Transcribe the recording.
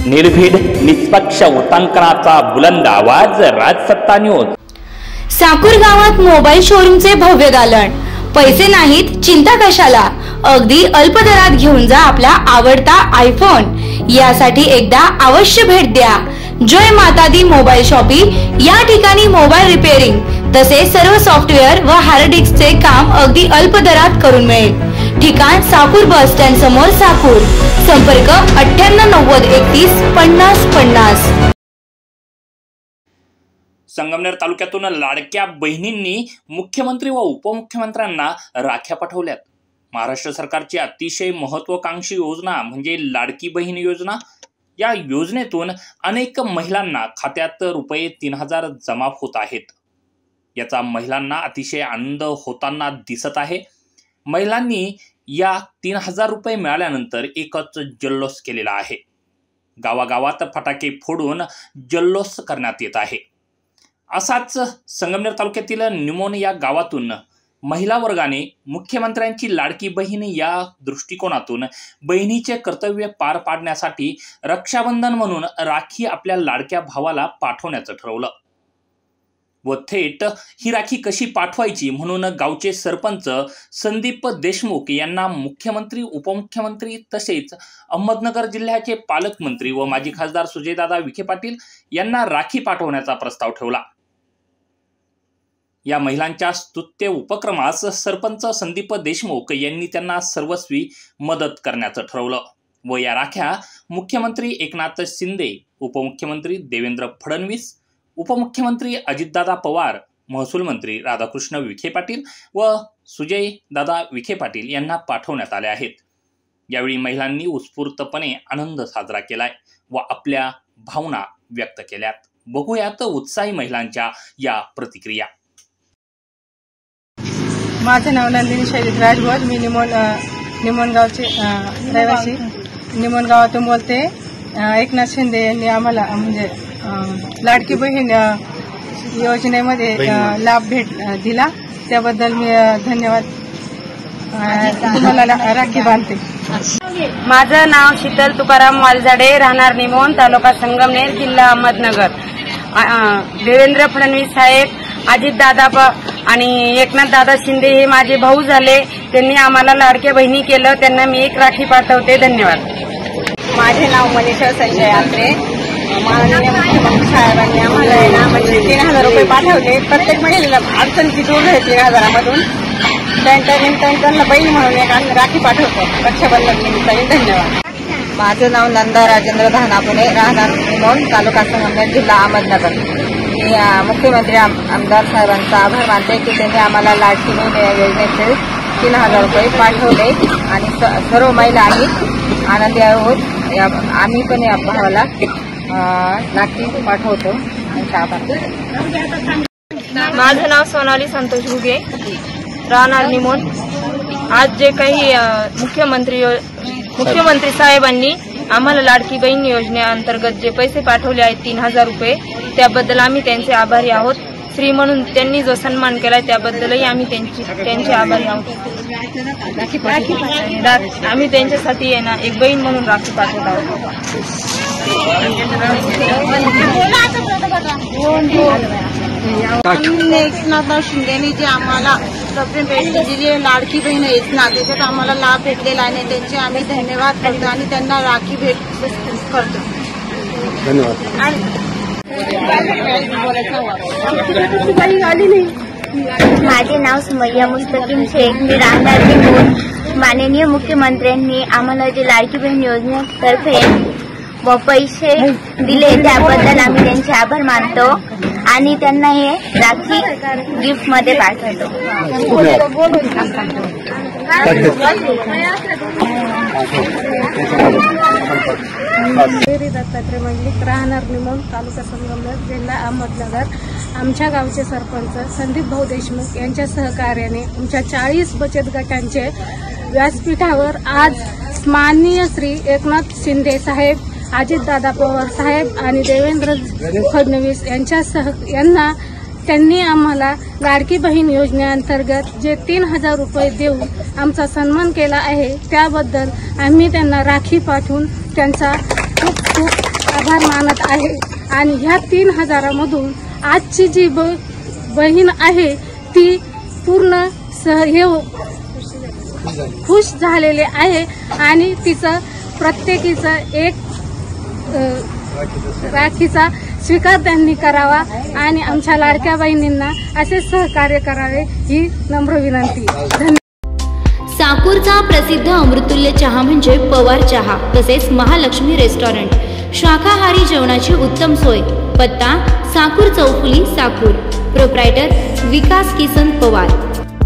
निर्भीड निष्पक्ष उटंकनाचा बुलंद आवाज, राजसत्ता न्यूज। साकूर गावात मोबाईल शोरूमचे भव्य दालन। पैसे नाहीत, चिंता कशाला, अगदी अल्प दरात घेऊन जा आपला आवडता आयफोन। यासाठी एकदा अवश्य भेट द्या जय माता दी मोबाईल शॉपी। या ठिकाणी मोबाईल रिपेअरिंग तसेच सर्व सॉफ्टवेअर व हार्ड डिस्कचे काम अगदी अल्प दरात करून मिळेल। ठिकाण साकूर बस स्टँड समोर साकूर। संपर्क 9890315050। संगमनेर तालुक्यातून लाडक्या बहिणींनी मुख्यमंत्री व उपमुख्यमंत्र्यांना राख्या पाठवल्यात। महाराष्ट्र सरकारची अतिशय महत्त्वाकांक्षी योजना म्हणजे लाडकी बहीण योजना। या योजनेतून अनेक महिलांना खात्यात रुपये 3000 जमा होत आहेत। याचा महिलांना अतिशय आनंद होताना दिसत आहे। महिलांनी या 3000 रुपये मिळाल्यानंतर एकच जल्लोष केलेला आहे। गावागावात फटाके फोडून जल्लोष करण्यात येत आहे। असाच संगमनेर तालुक्यातील निमोन या गावातून महिला वर्गाने मुख्यमंत्र्यांची लाडकी बहीण या दृष्टिकोनातून बहिणीचे कर्तव्य पार पाडण्यासाठी रक्षाबंधन म्हणून राखी आपल्या लाडक्या भावाला पाठवण्याचं ठरवलं व थेट ही राखी कशी पाठवायची म्हणून गावचे सरपंच संदीप देशमुख यांना मुख्यमंत्री, उपमुख्यमंत्री तसेच अहमदनगर जिल्ह्याचे पालकमंत्री व माजी खासदार सुजयदादा विखे पाटील यांना राखी पाठवण्याचा प्रस्ताव ठेवला। या महिलांच्या स्तुत्य उपक्रमास सरपंच संदीप देशमुख यांनी त्यांना सर्वस्वी मदत करण्याचं ठरवलं व या राख्या मुख्यमंत्री एकनाथ शिंदे, उपमुख्यमंत्री देवेंद्र फडणवीस, उपमुख्यमंत्री अजितदादा पवार, महसूल मंत्री राधाकृष्ण विखे पाटील व सुजयदादा विखे पाटील यांना पाठवण्यात आले आहेत। यावेळी महिलांनी उत्स्फूर्तपणे आनंद साजरा केलाय व आपल्या भावना व्यक्त केल्यात। बघूयात उत्साही महिलांच्या या प्रतिक्रिया। माझं नाव नंदिनी शैलेश राजभोज। मी निमोन गावचे रहिवासी निमोन गावातून बोलते। एकनाथ शिंदे यांनी आम्हाला म्हणजे लाडकी बहीण योजनेमध्ये लाभ दिला, त्याबद्दल मी धन्यवाद तुम्हाला राखी बांधते। माझं नाव शीतल तुकाराम वालझाडे, राहणार निमोन, तालुका संगमनेर, जिल्हा अहमदनगर। देवेंद्र फडणवीस साहेब, अजितदादा आणि एकनाथ दादा शिंदे हे माझे भाऊ झाले। त्यांनी आम्हाला लाडक्या बहिणी केलं, त्यांना मी एक राखी पाठवते। धन्यवाद। माझे नाव मनीषा संजय आत्रे। माननीय मुख्यमंत्री साहेबांनी आम्हाला म्हणजे 3000 रुपये पाठवले। प्रत्येक महिलेला अडचणीची दूर आहे 3000मधून। त्यांना बहीण म्हणून एक राखी पाठवतो रक्षाबंधन निमित्ताने। धन्यवाद। माझं नाव नंदा राजेंद्र धानापुणे, राहणार निमोन, तालुका संगमनेर, जिल्हा अहमदनगर। मी मुख्यमंत्री आमदार साहेबांचा आभार मानते की त्यांनी आम्हाला लाडकी बहीण योजनेचे 3000 रुपये पाठवले आणि सर्व महिला आम्ही आनंदी आहोत। आम्ही पण या भावाला राखी पाठवतो। माझं नाव सोनाली संतोष घुगे, राहणार निमोन। आज जे काही मुख्यमंत्री साहेबांनी आम्हाला लाडकी बहीण योजनेअंतर्गत जे पैसे पाठवले आहेत 3000 रुपये, त्याबद्दल आम्ही त्यांचे आभारी आहोत। स्त्री म्हणून त्यांनी जो सन्मान केलाय त्याबद्दलही आम्ही त्यांचे आभारी आहोत। आम्ही त्यांच्यासाठी एक बहीण म्हणून राखी पाठवत आहोत। एकनाथ शिंदेनी जे आम्हाला जी लाडकी बहीण योजना त्याच्यात आम्हाला लाभ भेटलेला आहे, त्यांचे आम्ही धन्यवाद करतो आणि त्यांना राखी भेट करतो। धन्यवाद। माझे नाव सुमैया मुस्तकीम शेख, मी राहणार निमोन। माननीय मुख्यमंत्र्यांनी आम्हाला जे लाडकी बहीण योजनेतर्फे पैसे दिले त्याबद्दल आम्ही त्यांचे आभार मानतो आणि त्यांना हे राखी गिफ्ट मध्ये पाठवतो। दत्तात्रय मंडलिक, राहणार निमोन, तालुका संगमनेर, जिल्हा अहमदनगर। आमच्या गावचे सरपंच संदीप भाऊ देशमुख यांच्या सहकार्याने आमच्या 40 बचत गटांचे व्यासपीठावर आज माननीय श्री एकनाथ शिंदे साहेब अजितदादा पवार साहेब आणि देवेंद्र फडणवीस यांना त्यांनी आम्हाला लाडकी बहीण योजनेअंतर्गत जे 3,000 रुपये देऊन आमचा सन्मान केला आहे, त्याबद्दल आम्ही त्यांना राखी पाठवून त्यांचा खूप खूप आभार मानत आहे. आणि ह्या 3,000मधून आजची जी बहीण आहे ती पूर्ण खुश झालेले आहे आणि तिचं प्रत्येकीचं एक राखीचा स्वीकार त्यांनी करावा आणि आमच्या लाडक्या बहिणींना असे सहकार्य करावे ही नम्र विनंती. धन्यवाद. साकूरचा प्रसिद्ध अमृतुल्य चहा म्हणजे पवार चहा, तसेच महालक्ष्मी रेस्टॉरंट. शाकाहारी जेवणाची उत्तम सोय. पत्ता साकूर चौफुली, साकूर. प्रोप्रायटर विकास किसन पवार.